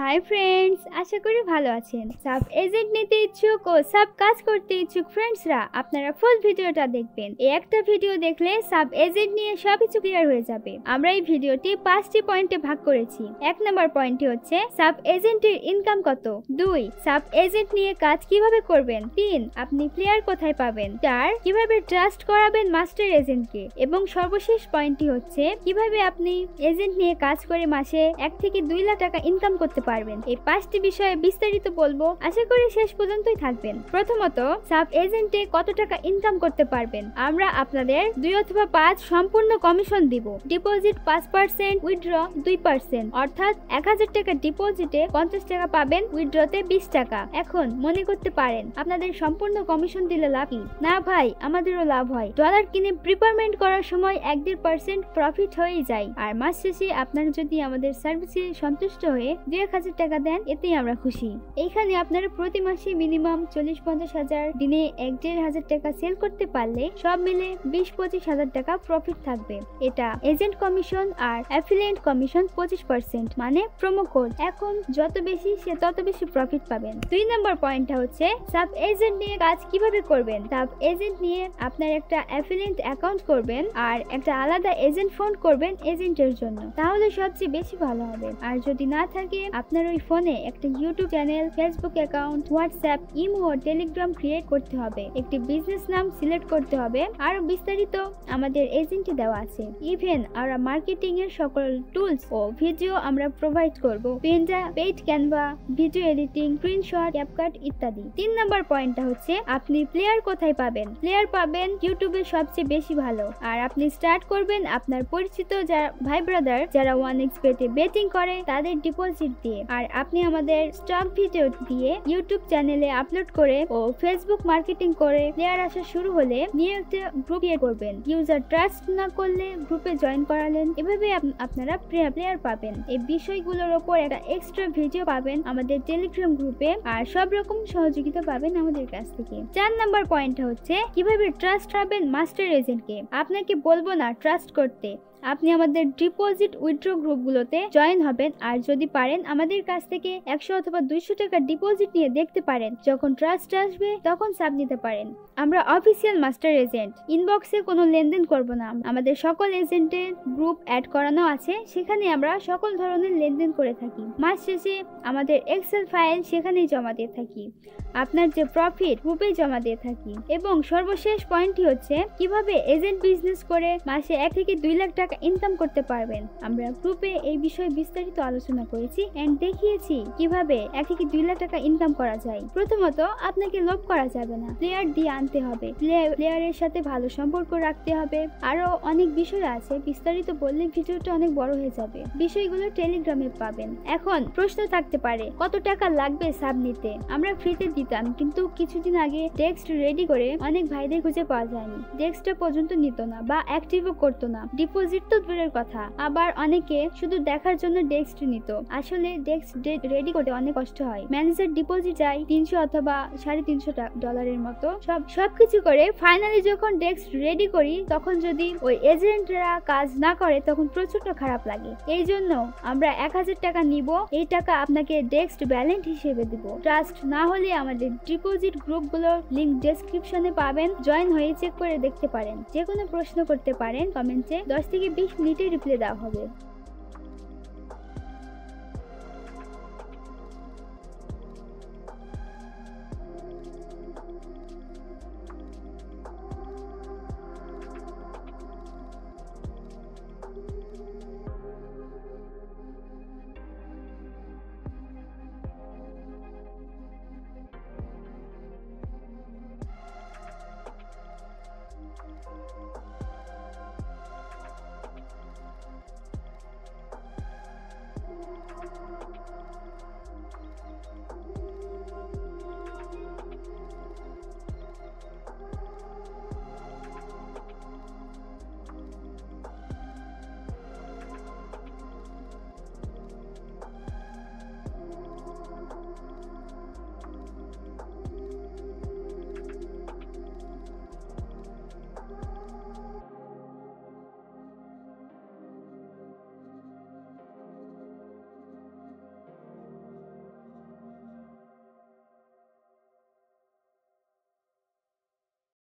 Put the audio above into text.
Hi friends, আশা করি ভালো আছেন। সাব এজেন্ট নিতে ইচ্ছুক ও সাব কাজ করতে ইচ্ছুক ফ্রেন্ডসরা আপনারা ফুল ভিডিওটা দেখবেন। এই একটা ভিডিও দেখলে সাব এজেন্ট নিয়ে সবকিছু ক্লিয়ার হয়ে যাবে। আমরা এই ভিডিওটি 5টি পয়েন্টে ভাগ করেছি। 1 নম্বর পয়েন্টটি হচ্ছে সাব এজেন্টের ইনকাম কত, 2 সাব এজেন্ট নিয়ে কাজ কিভাবে করবেন, 3 আপনি প্লেয়ার কোথায় পাবেন, 4 কিভাবে ট্রাস্ট করাবেন মাস্টার এজেন্টকে, এবং সর্বশেষ পয়েন্টটি হচ্ছে কিভাবে আপনি এজেন্ট নিয়ে কাজ করে মাসে 1 থেকে 2 লাখ টাকা ইনকাম করতে পারবেন। এই 5টি বিষয়ে বিস্তারিত বলবো, আশা করি শেষ পর্যন্তই থাকবেন। প্রথমত, সাব এজেন্টে কত টাকা ইনকাম করতে পারবেন। আমরা আপনাদের 2 অথবা 5 সম্পূর্ণ কমিশন দিব। ডিপোজিট 5%, উইথড্র 2%, অর্থাৎ 1000 টাকা ডিপোজিটে 50 টাকা পাবেন, উইথড্রতে 20 টাকা। এখন মনে করতে পারেন আপনাদের সম্পূর্ণ কমিশন দিলে লাভ কি? না ভাই, আমাদেরও লাভ হয়। ডলার কিনে প্রিপেমেন্ট করার সময় 1-1.5% প্রফিট হয়ে যায়। আর মাস শেষে আপনারা যদি আমাদের সার্ভিসে সন্তুষ্ট হয়ে 2-1000 টাকা দেন, এতেই আমরা খুশি। এইখানে আপনারা প্রতি মাসে মিনিমাম 40-50 হাজার, দিনে 1-1.5 টাকা সেল করতে পারলে সব মিলে 20-25 হাজার টাকা প্রফিট থাকবে। এটা এজেন্ট কমিশন আর অ্যাফিলিয়েট কমিশন 25%, মানে প্রোমো কোড। এখন যত বেশি সে তত বেশি প্রফিট পাবেন। 2 নম্বর পয়েন্টটা হচ্ছে সাব এজেন্ট নিয়ে কাজ কিভাবে করবেন। সাব এজেন্ট নিয়ে আপনার একটা অ্যাফিলিয়েট অ্যাকাউন্ট করবেন আর একটা আলাদা এজেন্ট ফোন করবেন এজেন্টের জন্য, তাহলে সবচেয়ে বেশি ভালো হবে। আর যদি না থাকে, আপনার ওই ফোনে একটা YouTube channel, Facebook account, WhatsApp, imo ও টেলিগ্রাম ক্রিয়েট করতে হবে। একটি বিজনেস নাম সিলেক্ট করতে হবে। আরো বিস্তারিত আমাদের এজেন্টে দেওয়া আছে। ইভেন আমরা মার্কেটিং এর সকল টুলস ও ভিডিও আমরা প্রোভাইড করব। পেনড্রা, paid Canva, video editing, screenshot, CapCut ইত্যাদি। 3 নম্বর পয়েন্টটা হচ্ছে আপনি প্লেয়ার কোথায় পাবেন। প্লেয়ার পাবেন ইউটিউবে সবচেয়ে বেশি ভালো। আর আপনি স্টার্ট করবেন আপনার পরিচিত যারা ভাই ব্রাদার যারা 1xbet এ বেটিং করে তাদের ডিপোজিট দিয়ে। আর আপনি আমাদের স্টক ভিডিও দিয়ে ইউটিউব চ্যানেলে আপলোড করে ও ফেসবুক মার্কেটিং করে প্লেয়ার আসা শুরু হলে নিয়ে একটা গ্রুপ ক্রিয়েট করবেন। ইউজার ট্রাস্ট না করলে গ্রুপে জয়েন করালেন। এভাবে আপনারা প্লেয়ার পাবেন। এই বিষয়গুলোর উপর একটা এক্সট্রা ভিডিও পাবেন আমাদের টেলিগ্রাম গ্রুপে, আর সব রকম সহযোগিতা পাবেন আমাদের কাছ থেকে। 4 নম্বর পয়েন্ট হচ্ছে কিভাবে ট্রাস্ট পাবেন মাস্টার এজেন্টকে। আপনাকে বলবো না ট্রাস্ট করতে, আপনি আমাদের ডিপোজিট উইথড্র গ্রুপগুলোতে জয়েন হবেন। আর যদি পারেন আমাদের কাছ থেকে 100 অথবা 200 টাকা ডিপোজিট নিয়ে দেখতে পারেন। যখন ট্রাস্ট আসবে তখন সাব নিতে পারেন। আমরা অফিসিয়াল মাস্টার এজেন্ট, ইনবক্সে কোনো লেনদেন করব না। আমাদের সকল এজেন্টের গ্রুপ অ্যাড করানো আছে, সেখানে আমরা সকল ধরনের লেনদেন করে থাকি। মাস শেষে আমাদের এক্সেল ফাইল সেখানেই জমা দিয়ে থাকি। আপনার যে প্রফিট গ্রুপে জমা দিয়ে থাকি। এবং সর্বশেষ পয়েন্টটি হচ্ছে কিভাবে এজেন্ট বিজনেস করে মাসে 1 থেকে 2 লাখ টাকা ইনকাম করতে পারবেন। আমরা গ্রুপে এই বিষয়ে বিস্তারিত আলোচনা করেছি এন্ড দেখিয়েছি কিভাবে 1 থেকে 2 লাখ টাকা ইনকাম করা যায়। প্রথমত, আপনাকে লোভ করা যাবে না, প্লেয়ার দিয়ে আনতে হবে, প্লেয়ারের সাথে ভালো সম্পর্ক রাখতে হবে। আরো অনেক বিষয় আছে, বিস্তারিত বললে ভিডিওটা অনেক বড় হয়ে যাবে। বিষয়গুলো টেলিগ্রামে পাবেন। এখন প্রশ্ন থাকতে পারে কত টাকা লাগবে সাব নিতে। আমরা ফ্রিতে দিতাম, কিন্তু কিছুদিন আগে টেক্সট রেডি করে অনেক ভাইদের খুঁজে পাওয়া যায়নি। টেক্সটটা পর্যন্ত নিত না বা অ্যাক্টিভও করতো না। ডিপোজিট তো দূরের কথা, আবার অনেকে শুধু দেখার জন্য ডেস্ক নিত। আসলে ডেস্ক রেডি করতে অনেক কষ্ট হয়। ম্যানেজার ডিপোজিট চাই 300 অথবা $350 মতো। সবকিছু করে ফাইনালি যখন ডেস্ক রেডি করি, তখন যদি ওই এজেন্টরা কাজ না করে তখন প্রচন্ড খারাপ লাগে। এই জন্য আমরা 1000 টাকা নিব। এই টাকা আপনাকে ডেস্ক ব্যালেন্স হিসেবে দিব। ট্রাস্ট না হলে আমাদের ডিপোজিট গ্রুপগুলোর লিংক ডেসক্রিপশনে পাবেন। জয়েন হয়ে চেক করে দেখতে পারেন। যে কোনো প্রশ্ন করতে পারেন কমেন্টে। 10 থেকে 20 মিনিটে রিপ্লাই দেওয়া হবে।